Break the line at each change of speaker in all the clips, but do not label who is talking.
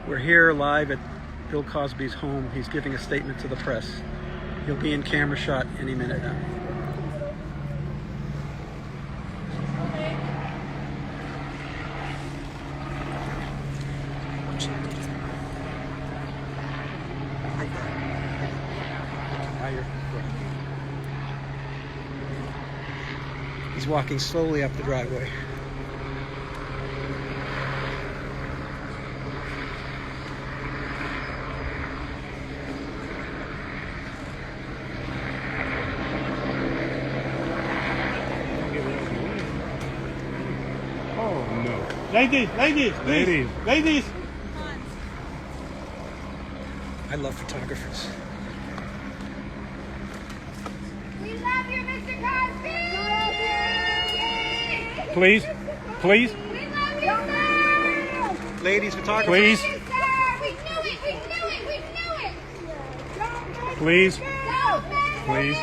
We're here live at Bill Cosby's home. He's giving a statement to the press. He'll be in camera shot any minute now. He's walking slowly up the driveway.
Oh no. Ladies, please. Ladies.
I love photographers.
We love you, Mr. Cosby!
Please.
We love you, sir!
Ladies, photographers.
Please.
We love you, sir! We knew it!
Please.
Go!
Please.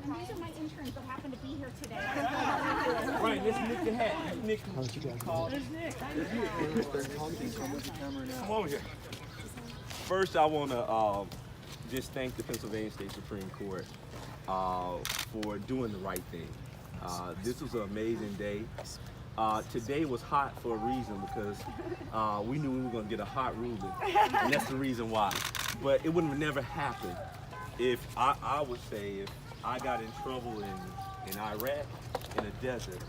And these are my interns that happen to be here today.
Right, let's Nick the hat. Nick, call. There's Nick. Come over here. First, I want to just thank the Pennsylvania State Supreme Court for doing the right thing. This was an amazing day. Today was hot for a reason because we knew we were going to get a hot ruling, and that's the reason why. But it would have never happened if I would say if I got in trouble in Iraq in a desert.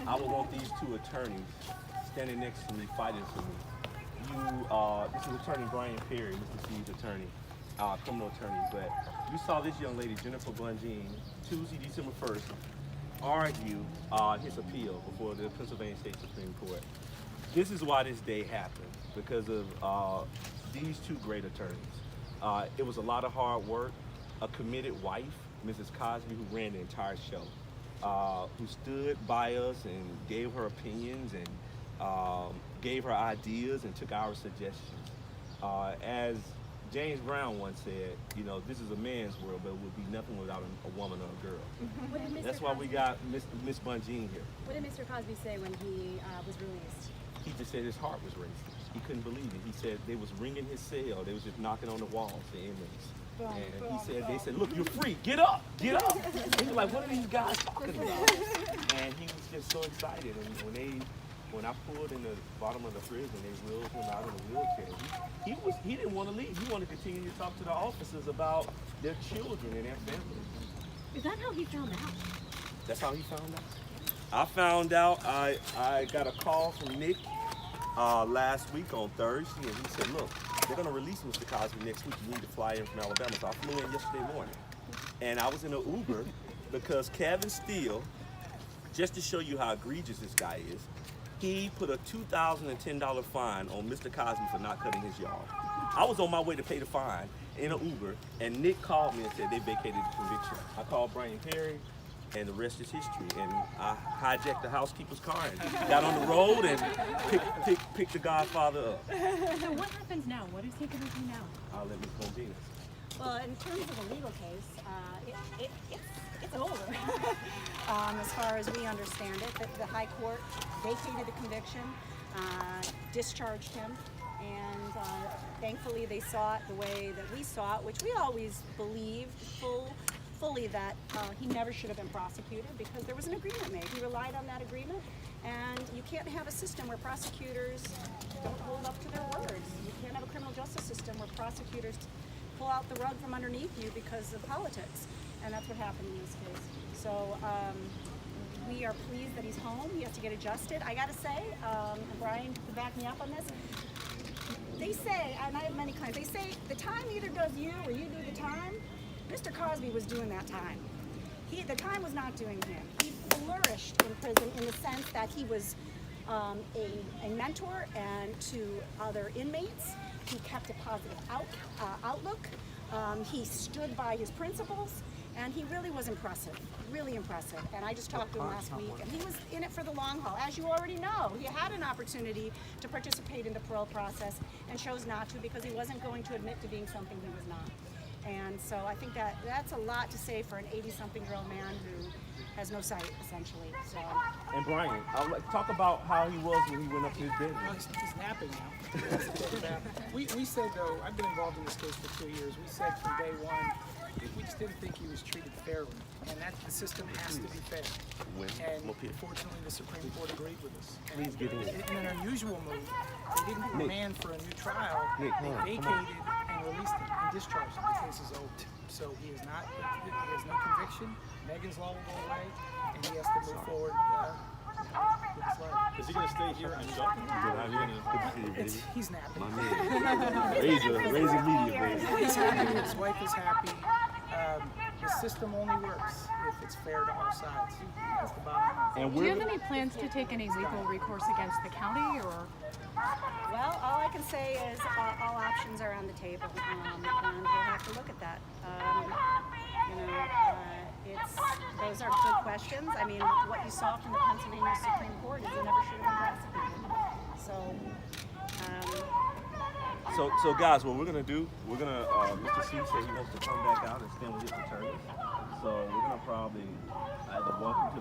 I would want these two attorneys standing next to me fighting for me. This is Attorney Brian Perry, Mr. C's attorney, criminal attorney. But you saw this young lady, Jennifer Bungine, Tuesday, December 1st, argue his appeal before the Pennsylvania State Supreme Court. This is why this day happened, because of these two great attorneys. It was a lot of hard work, a committed wife, Mrs. Cosby, who ran the entire show, who stood by us and gave her opinions and gave her ideas and took our suggestions. As James Brown once said, you know, this is a man's world, but it would be nothing without a woman or a girl. That's why we got Miss Bungine here.
What did Mr. Cosby say when he was released?
He just said his heart was racing. He couldn't believe it. He said they was ringing his cell. They was just knocking on the walls, the inmates. And he said, they said, look, you're free. Get up, get up. And he was like, what are these guys talking about? And he was just so excited. And when I pulled in the bottom of the prison, they wheeled him out in a wheelchair. He didn't want to leave. He wanted to continue to talk to the officers about their children and their families.
Is that how he found out?
That's how he found out. I found out, I got a call from Nick last week on Thursday, and he said, look, they're going to release Mr. Cosby next week. You need to fly in from Alabama. So I flew in yesterday morning. And I was in an Uber because Kevin Steele, just to show you how egregious this guy is, he put a $2,010 fine on Mr. Cosby for not cutting his yard. I was on my way to pay the fine in an Uber, and Nick called me and said they vacated the conviction. I called Brian Perry, and the rest is history. And I hijacked the housekeeper's car and got on the road and picked the Godfather up.
So what happens now? What is he going to do now?
I'll let Ms. Bongina.
Well, in terms of a legal case, it's over. As far as we understand it, the High Court vacated the conviction, discharged him, and thankfully they saw it the way that we saw it, which we always believed fully that he never should have been prosecuted because there was an agreement made. He relied on that agreement, and you can't have a system where prosecutors don't hold up to their words. You can't have a criminal justice system where prosecutors pull out the rug from underneath you because of politics, and that's what happened in this case. So we are pleased that he's home. He has to get adjusted. I gotta say, and Brian can back me up on this, they say, and I have many clients, they say the time either does you or you do the time. Mr. Cosby was doing that time. The time was not doing him. He flourished in prison in the sense that he was a mentor and to other inmates. He kept a positive outlook. He stood by his principles, and he really was impressive, really impressive. And I just talked to him last week, and he was in it for the long haul. As you already know, he had an opportunity to participate in the parole process and chose not to because he wasn't going to admit to being something he was not. And so I think that's a lot to say for an 80-something-year-old man who has no sight, essentially. So.
And Brian, I would like to talk about how he was when he went up to his bedroom.
Well, he's napping now. We said, though, I've been involved in this case for 2 years. We said from day one, we just didn't think he was treated fairly, and that the system has to be fair. And fortunately, the Supreme Court agreed with us. And
Please get in.
In an unusual move, they didn't remand for a new trial. They vacated and released him and discharged him. The case is over. So he has no conviction. Megan's law will go away, and he has to move forward with his life.
Is he going to stay here and shut?
He's napping.
My man. Raise a media, baby.
He's happy. His wife is happy. The system only works if it's fair to all sides. That's the bottom line.
Do you have any plans to take any legal recourse against the county, or? Well, all I can say is all options are on the table, and we'll have to look at that. Those are good questions. I mean, what you saw from the Pennsylvania Supreme Court is he never should have been prosecuted.
So guys, what we're gonna do, Mr. C said he wants to come back out and stand with his attorneys. So we're gonna probably either walk him to